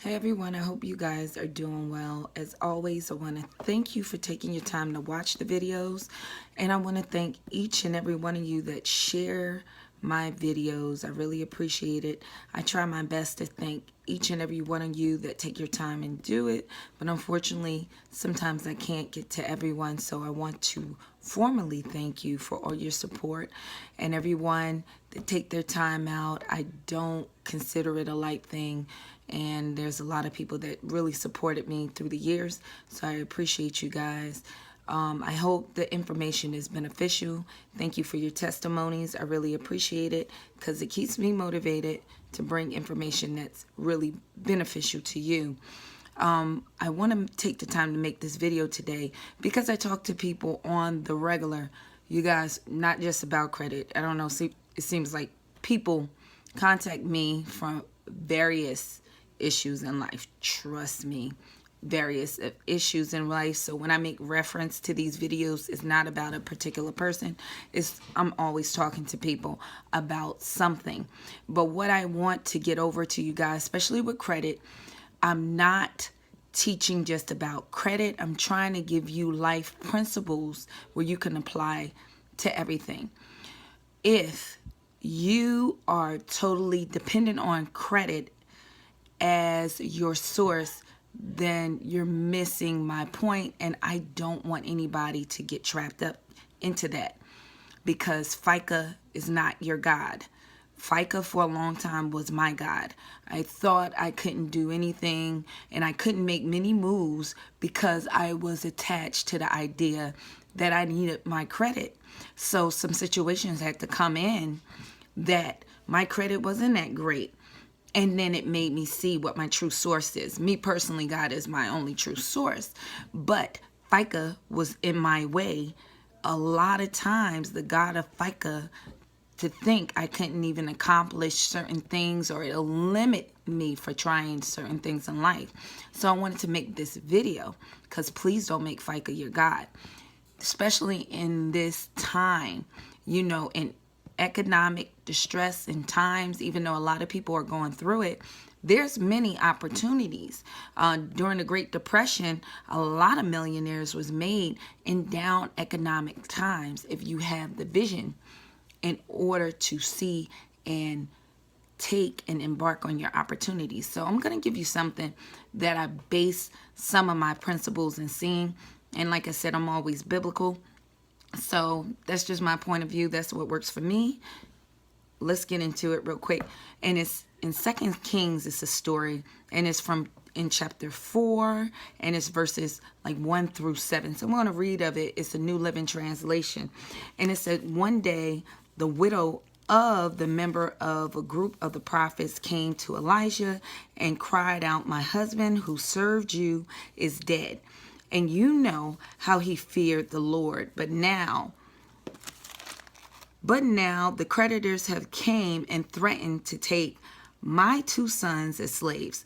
Hey everyone, I hope you guys are doing well. As always, I want to thank you for taking your time to watch the videos, and I want to thank each and every one of you that share my videos. I really appreciate it. I try my best to thank each and every one of you that take your time and do it, but unfortunately sometimes I can't get to everyone, so I want to formally thank you for all your support and everyone that take their time out. I don't consider it a light thing, and there's a lot of people that really supported me through the years, so I appreciate you guys. I hope the information is beneficial. Thank you for your testimonies. I really appreciate it because it keeps me motivated to bring information that's really beneficial to you. I want to take the time to make this video today because I talk to people on the regular, you guys, not just about credit. I don't know, see, it seems like people contact me from various issues in life. Trust me, various issues in life. So when I make reference to these videos, it's not about a particular person. I'm always talking to people about something. But what I want to get over to you guys, especially with credit, I'm not teaching just about credit. I'm trying to give you life principles where you can apply to everything. If you are totally dependent on credit as your source, then you're missing my point, and I don't want anybody to get trapped up into that, because FICA is not your God. FICA for a long time was my God. I thought I couldn't do anything and I couldn't make many moves because I was attached to the idea that I needed my credit. So some situations had to come in that my credit wasn't that great. And then it made me see what my true source is. Me personally, God is my only true source. But FICA was in my way. A lot of times, the God of FICA, to think I couldn't even accomplish certain things, or it'll limit me for trying certain things in life. So I wanted to make this video because please don't make FICA your God. Especially in this time, you know, in economic distress and times, even though a lot of people are going through it, there's many opportunities. During the Great Depression, a lot of millionaires was made in down economic times if you have the vision in order to see and take and embark on your opportunities. So I'm going to give you something that I base some of my principles in seeing. And like I said, I'm always biblical. So that's just my point of view. That's what works for me. Let's get into it real quick. And it's in 2 Kings, it's a story, and it's from in chapter 4, and it's verses like 1 through 7. So I'm going to read of it. It's a New Living Translation. And it said, one day the widow of the member of a group of the prophets came to Elijah and cried out, "My husband who served you is dead. And you know how he feared the Lord. But now the creditors have came and threatened to take my 2 sons as slaves."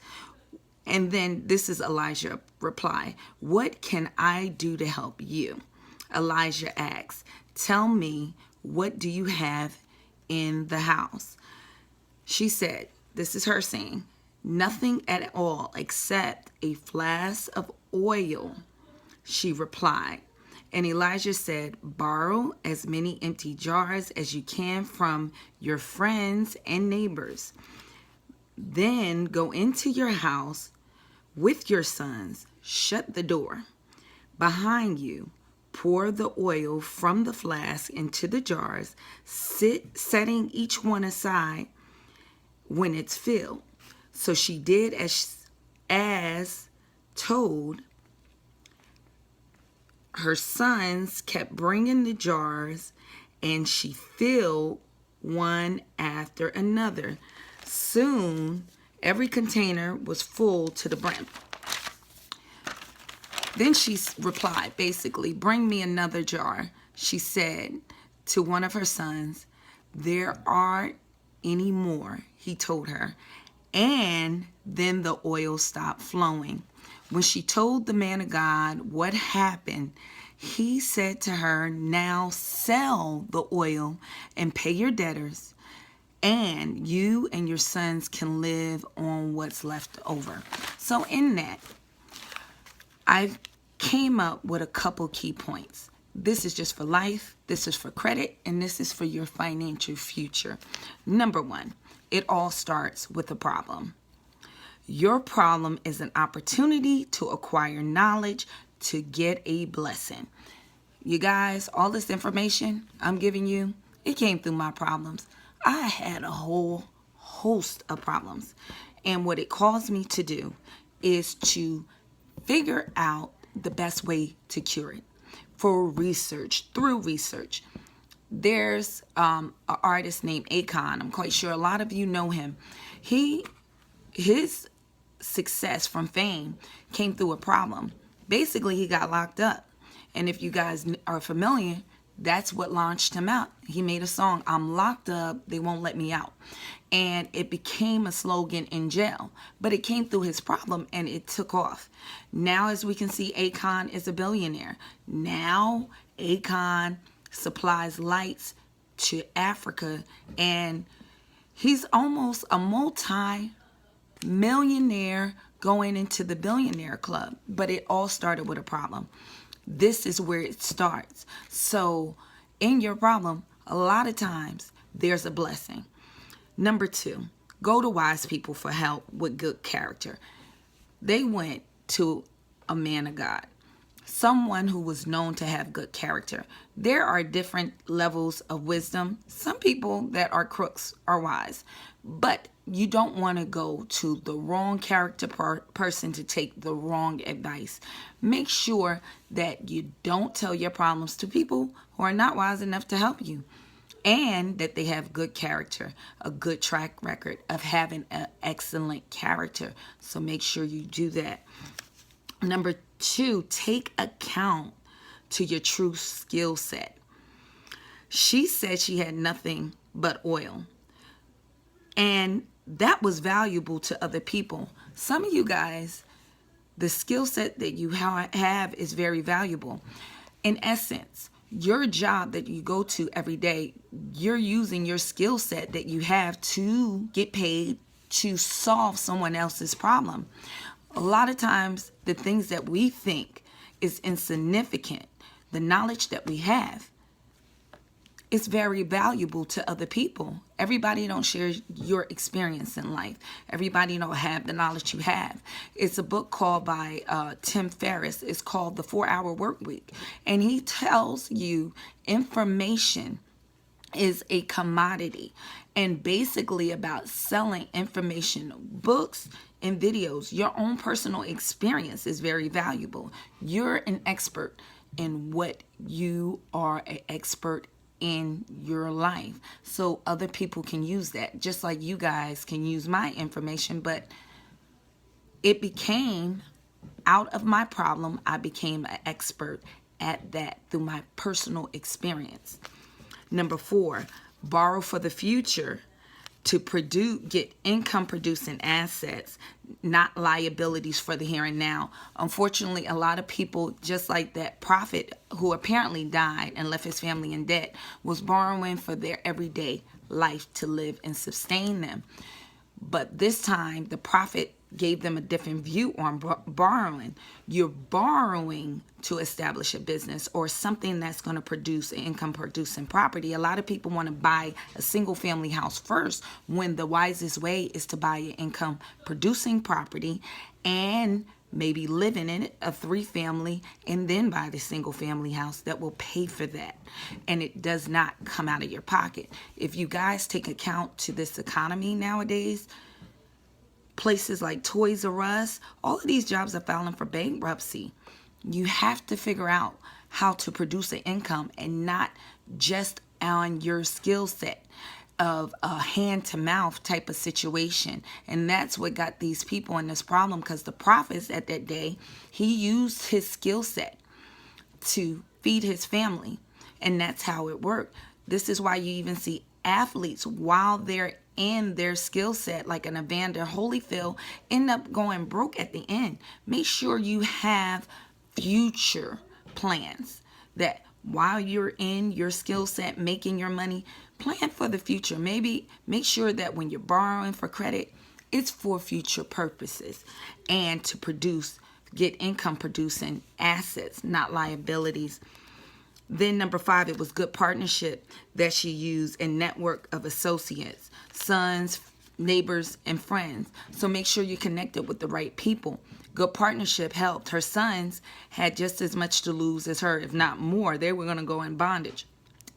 And then this is Elijah's reply. "What can I do to help you?" Elijah asks, "Tell me, what do you have in the house?" She said, this is her saying, "Nothing at all except a flask of oil." She replied. And Elijah said, "Borrow as many empty jars as you can from your friends and neighbors. Then go into your house with your sons, shut the door behind you, pour the oil from the flask into the jars, setting each one aside when it's filled." So she did as told. Her sons kept bringing the jars, and she filled one after another. Soon, every container was full to the brim. Then she replied, basically, "Bring me another jar." She said to one of her sons, "There aren't any more," he told her. And then the oil stopped flowing. When she told the man of God what happened, he said to her, "Now sell the oil and pay your debtors, and you and your sons can live on what's left over. So in that, I came up with a couple key points. This is just for life, this is for credit, and this is for your financial future. Number one, it all starts with a problem. Your problem is an opportunity to acquire knowledge, to get a blessing. You guys, all this information I'm giving you, it came through my problems. I had a whole host of problems. And what it caused me to do is to figure out the best way to cure it through research. There's an artist named Akon. I'm quite sure a lot of you know him. His success from fame came through a problem. Basically, he got locked up. And if you guys are familiar, that's what launched him out. He made a song, "I'm locked up, they won't let me out." And it became a slogan in jail. But it came through his problem and it took off. Now, as we can see, Akon is a billionaire. Now, Akon supplies lights to Africa. And he's almost a multi-millionaire going into the billionaire club. But it all started with a problem. This is where it starts. So in your problem, a lot of times there's a blessing. Number two, go to wise people for help with good character. They went to a man of God, someone who was known to have good character. There are different levels of wisdom. Some people that are crooks are wise, but you don't want to go to the wrong character person to take the wrong advice. Make sure that you don't tell your problems to people who are not wise enough to help you, and that they have good character, a good track record of having an excellent character. So make sure you do that. Number two, take account to your true skill set. She said she had nothing but oil, and that was valuable to other people. Some of you guys, the skill set that you have is very valuable. In essence, your job that you go to every day, you're using your skill set that you have to get paid to solve someone else's problem. A lot of times, the things that we think is insignificant, the knowledge that we have, it's very valuable to other people. Everybody don't share your experience in life. Everybody don't have the knowledge you have. It's a book called by Tim Ferriss. It's called The 4-Hour Workweek. And he tells you information is a commodity, and basically about selling information, books and videos. Your own personal experience is very valuable. You're an expert in what you are an expert in your life, so other people can use that, just like you guys can use my information. But it became, out of my problem, I became an expert at that through my personal experience. Number four, borrow for the future to get income producing assets, not liabilities for the here and now. Unfortunately, a lot of people, just like that prophet who apparently died and left his family in debt, was borrowing for their everyday life to live and sustain them. But this time, the prophet gave them a different view on borrowing. You're borrowing to establish a business or something that's going to produce an income producing property. A lot of people want to buy a single family house first, when the wisest way is to buy an income producing property and maybe living in it, a 3-family, and then buy the single family house that will pay for that. And it does not come out of your pocket. If you guys take account to this economy nowadays, places like Toys R Us, all of these jobs are filing for bankruptcy. You have to figure out how to produce an income and not just on your skill set of a hand-to-mouth type of situation. And that's what got these people in this problem, because the prophets at that day, he used his skill set to feed his family. And that's how it worked. This is why you even see athletes, while they're in their skill set, like an Evander Holyfield, end up going broke at the end. Make sure you have future plans, that while you're in your skill set making your money, plan for the future. Maybe make sure that when you're borrowing for credit, it's for future purposes and to get income producing assets, not liabilities. Then number 5, it was good partnership that she used and network of associates, sons, neighbors, and friends. So make sure you're connected with the right people. Good partnership helped. Her sons had just as much to lose as her, if not more. They were going to go in bondage.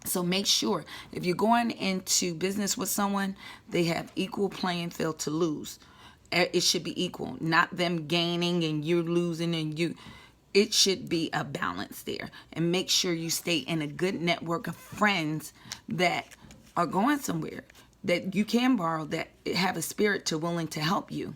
So make sure if you're going into business with someone, they have equal playing field to lose. It should be equal, not them gaining and you're losing and you. It should be a balance there. And make sure you stay in a good network of friends that are going somewhere, that you can borrow, that have a spirit to willing to help you.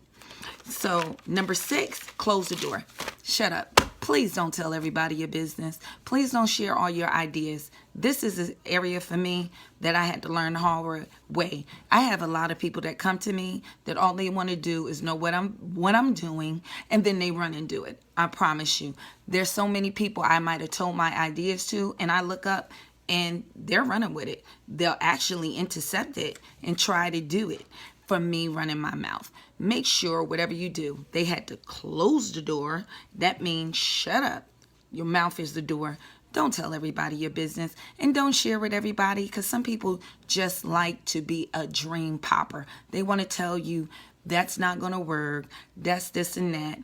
So number 6, close the door. Shut up. Please don't tell everybody your business. Please don't share all your ideas. This is an area for me that I had to learn the hard way. I have a lot of people that come to me that all they want to do is know what I'm doing, and then they run and do it. I promise you. There's so many people I might have told my ideas to, and I look up and they're running with it. They'll actually intercept it and try to do it for me running my mouth. Make sure whatever you do, they had to close the door. That means shut up. Your mouth is the door. Don't tell everybody your business, and don't share with everybody, because some people just like to be a dream popper. They want to tell you that's not going to work, that's this and that.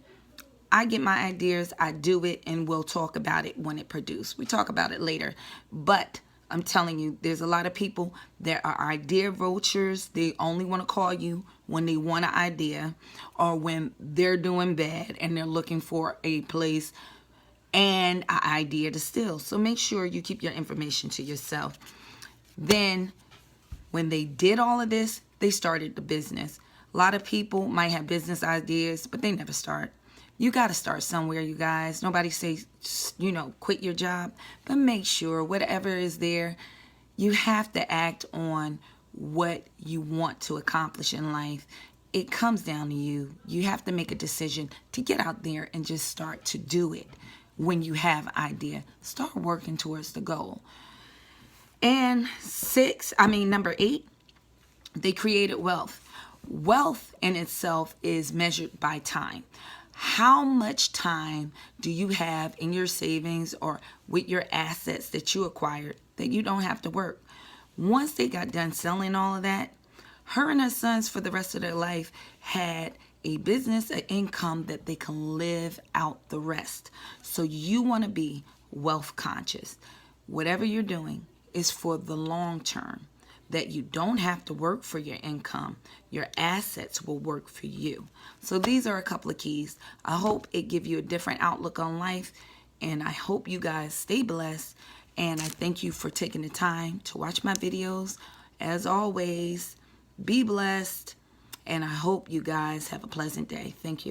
I get my ideas, I do it, and we'll talk about it when it produces. We talk about it later. But I'm telling you, there's a lot of people that are idea vultures. They only want to call you when they want an idea or when they're doing bad and they're looking for a place and an idea to steal. So make sure you keep your information to yourself. Then when they did all of this, they started the business. A lot of people might have business ideas, but they never start. You got to start somewhere, you guys. Nobody says, quit your job. But make sure whatever is there, you have to act on what you want to accomplish in life. It comes down to you. You have to make a decision to get out there and just start to do it. When you have an idea, start working towards the goal. And number 8, they created wealth. Wealth in itself is measured by time. How much time do you have in your savings or with your assets that you acquired that you don't have to work? Once they got done selling all of that, her and her sons for the rest of their life had a business, an income that they can live out the rest. So you want to be wealth conscious. Whatever you're doing is for the long term, that you don't have to work for your income. Your assets will work for you. So these are a couple of keys. I hope it gives you a different outlook on life, and I hope you guys stay blessed. And I thank you for taking the time to watch my videos. As always, be blessed, and I hope you guys have a pleasant day. Thank you.